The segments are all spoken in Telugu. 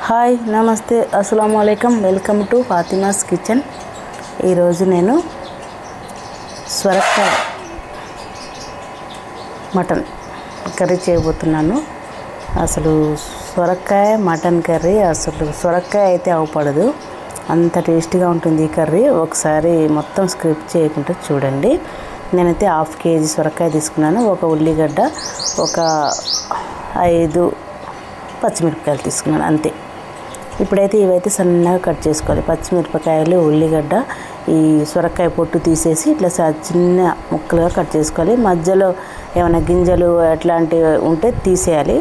హాయ్ నమస్తే అస్సలాము అలైకుం వెల్కమ్ టు ఫాతిమాస్ కిచెన్. ఈరోజు నేను సొరకాయ మటన్ కర్రీ చేయబోతున్నాను. అసలు సొరకాయ మటన్ కర్రీ అసలు సొరకాయ అయితే అవపడదు, అంత టేస్టీగా ఉంటుంది ఈ కర్రీ. ఒకసారి మొత్తం స్క్రిప్ట్ చేయకుండా చూడండి. నేనైతే 1/2 kg సొరకాయ తీసుకున్నాను. ఒక ఉల్లిగడ్డ, ఒక 5 పచ్చిమిరపకాయలు తీసుకున్నాను అంతే. ఇప్పుడైతే ఇవైతే సన్నగా కట్ చేసుకోవాలి. పచ్చిమిరపకాయలు, ఉల్లిగడ్డ, ఈ సొరకాయ పొట్టు తీసేసి ఇట్లా చిన్న ముక్కలుగా కట్ చేసుకోవాలి. మధ్యలో ఏమైనా గింజలు అట్లాంటివి ఉంటే తీసేయాలి.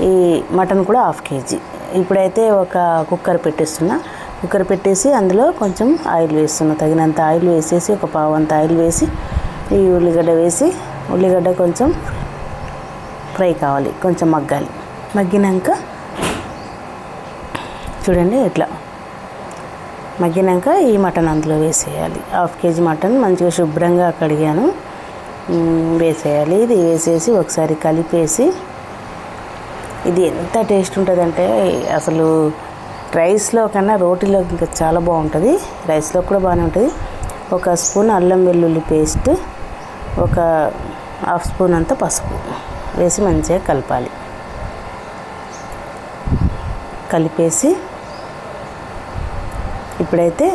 ఈ మటన్ కూడా 1/2 kg. ఇప్పుడైతే ఒక కుక్కర్ పెట్టేస్తున్నా. కుక్కర్ పెట్టేసి అందులో కొంచెం ఆయిల్ వేస్తున్నా. తగినంత ఆయిల్ వేసేసి ఒక పావంత ఆయిల్ వేసి ఈ ఉల్లిగడ్డ వేసి, ఉల్లిగడ్డ కొంచెం ఫ్రై కావాలి, కొంచెం మగ్గాలి. మగ్గినాక చూడండి ఇట్లా మగ్గినాక ఈ మటన్ అందులో వేసేయాలి. 1/2 kg మటన్ మంచిగా శుభ్రంగా కడిగాను, వేసేయాలి. ఇది వేసేసి ఒకసారి కలిపేసి, ఇది ఎంత టేస్ట్ ఉంటుందంటే అసలు రైస్లో కన్నా రోటీలో ఇంకా చాలా బాగుంటుంది. రైస్లో కూడా బాగానే ఉంటుంది. 1 స్పూన్ అల్లం వెల్లుల్లి పేస్ట్, ఒక 1/2 స్పూన్ అంత పసుపు వేసి మంచిగా కలపాలి. కలిపేసి ఇప్పుడైతే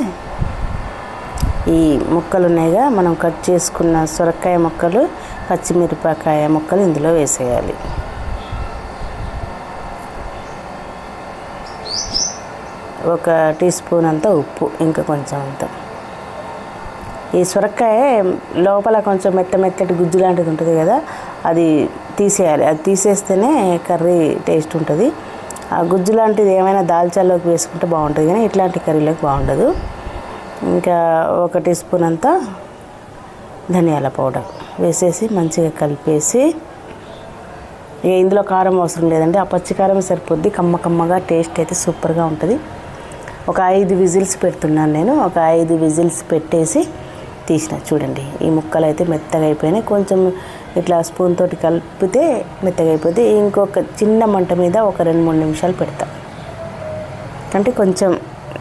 ఈ ముక్కలు ఉన్నాయిగా, మనం కట్ చేసుకున్న సొరకాయ ముక్కలు, పచ్చిమిరపకాయ ముక్కలు ఇందులో వేసేయాలి. ఒక టీ స్పూన్ అంత ఉప్పు, ఇంకా కొంచెం అంత. ఈ సొరకాయ లోపల కొంచెం మెత్తటి గుజ్జు లాంటిది ఉంటుంది కదా, అది తీసేయాలి. అది తీసేస్తేనే కర్రీ టేస్ట్ ఉంటుంది. ఆ గుజ్జు లాంటిది ఏమైనా దాల్చాలోకి వేసుకుంటే బాగుంటుంది, కానీ ఇట్లాంటి కర్రీలోకి బాగుండదు. ఇంకా 1 టీ స్పూన్ అంతా ధనియాల పౌడర్ వేసేసి మంచిగా కలిపేసి, ఇందులో కారం అవసరం లేదండి, ఆ పచ్చి కారం సరిపోద్ది. కమ్మగా టేస్ట్ అయితే సూపర్గా ఉంటుంది. ఒక 5 విజిల్స్ పెడుతున్నాను నేను. ఒక 5 విజిల్స్ పెట్టేసి తీసిన. చూడండి ఈ ముక్కలు అయితే మెత్తగా అయిపోయినాయి. కొంచెం ఇట్లా స్పూన్ తోటి కలిపితే మెత్తగా అయిపోద్ది. ఇంకొక చిన్న మంట మీద ఒక 2-3 నిమిషాలు పెడతా, అంటే కొంచెం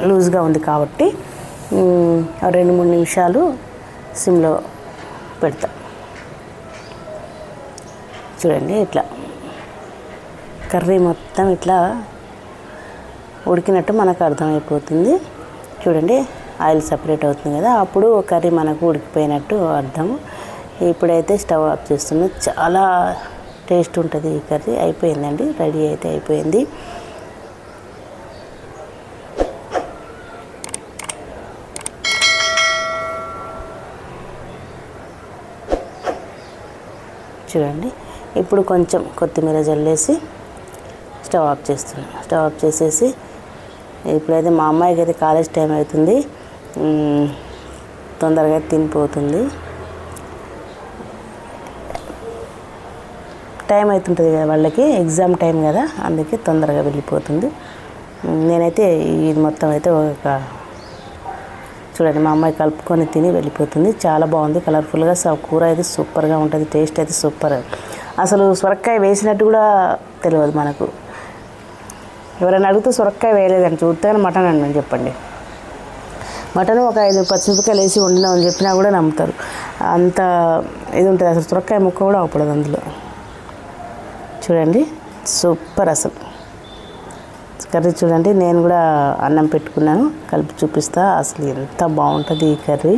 లూజ్గా ఉంది కాబట్టి 2-3 నిమిషాలు సిమ్లో పెడతా. చూడండి ఇట్లా కర్రీ మొత్తం ఇట్లా ఉడికినట్టు మనకు అర్థమైపోతుంది. చూడండి ఆయిల్ సపరేట్ అవుతుంది కదా, అప్పుడు కర్రీ మనకు ఉడికిపోయినట్టు అర్థం. ఇప్పుడైతే స్టవ్ ఆఫ్ చేస్తున్నా. చాలా టేస్ట్ ఉంటుంది ఈ కర్రీ. అయిపోయిందండి, రెడీ అయితే అయిపోయింది. చూడండి ఇప్పుడు కొంచెం కొత్తిమీర జల్లేసి స్టవ్ ఆఫ్ చేస్తున్నా. స్టవ్ ఆఫ్ చేసేసి ఇప్పుడైతే మా అమ్మాయికి అయితే కాలేజ్ టైం అవుతుంది, తొందరగా తినిపోతుంది. టైం అవుతుంటుంది కదా వాళ్ళకి, ఎగ్జామ్ టైం కదా, అందుకే తొందరగా వెళ్ళిపోతుంది. నేనైతే ఇది మొత్తం అయితే చూడండి మా అమ్మాయి కలుపుకొని తిని వెళ్ళిపోతుంది. చాలా బాగుంది, కలర్ఫుల్గా. కూర అయితే సూపర్గా ఉంటుంది, టేస్ట్ అయితే సూపర్. అసలు సొరకాయ వేసినట్టు కూడా తెలియదు మనకు. ఎవరైనా అడిగితే సొరకాయ వేయలేదని చూస్తే మటన్ అని చెప్పండి. మటన్ ఒక 5 పచ్చిమిరపకాయలు వేసి వండినామని చెప్పినా కూడా నమ్ముతారు, అంత ఇది ఉంటుంది. అసలు సొరకాయ ముక్క కూడా అవపడదు అందులో. చూడండి సూపర్ అసలు కర్రీ. చూడండి నేను కూడా అన్నం పెట్టుకున్నాను, కలిపి చూపిస్తా. అసలు ఎంత బాగుంటుంది ఈ కర్రీ.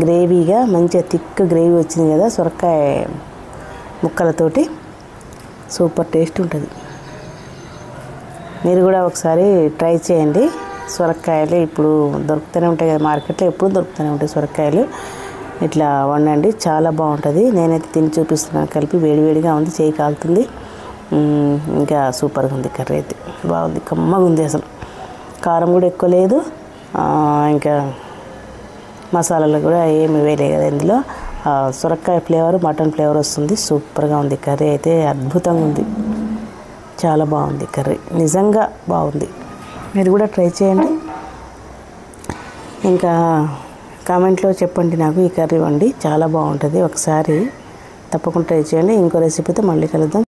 గ్రేవీగా మంచిగా థిక్ గ్రేవీ వచ్చింది కదా సొరకాయ ముక్కలతోటి, సూపర్ టేస్ట్ ఉంటుంది. మీరు కూడా ఒకసారి ట్రై చేయండి. సొరకాయలు ఇప్పుడు దొరుకుతూనే ఉంటాయి కదా మార్కెట్లో, ఎప్పుడు దొరుకుతూనే ఉంటాయి సొరకాయలు. ఇట్లా వండండి, చాలా బాగుంటుంది. నేనైతే తిని చూపిస్తున్నాను కలిపి. వేడివేడిగా ఉంది, చేయి కాలుతుంది. ఇంకా సూపర్గా ఉంది కర్రీ అయితే, బాగుంది, కమ్మగా ఉంది. అసలు కారం కూడా ఎక్కువ లేదు, ఇంకా మసాలాలు కూడా ఏమి వేయలేదు కదా ఇందులో. సొరకాయ ఫ్లేవర్, మటన్ ఫ్లేవర్ వస్తుంది. సూపర్గా ఉంది కర్రీ అయితే, అద్భుతంగా ఉంది. చాలా బాగుంది కర్రీ, నిజంగా బాగుంది. మీరు కూడా ట్రై చేయండి. ఇంకా కామెంట్లో చెప్పండి నాకు ఈ కర్రీ వండి, చాలా బాగుంటుంది. ఒకసారి తప్పకుండా ట్రై చేయండి. ఇంకో రెసిపీతో మళ్ళీ కలుద్దాం.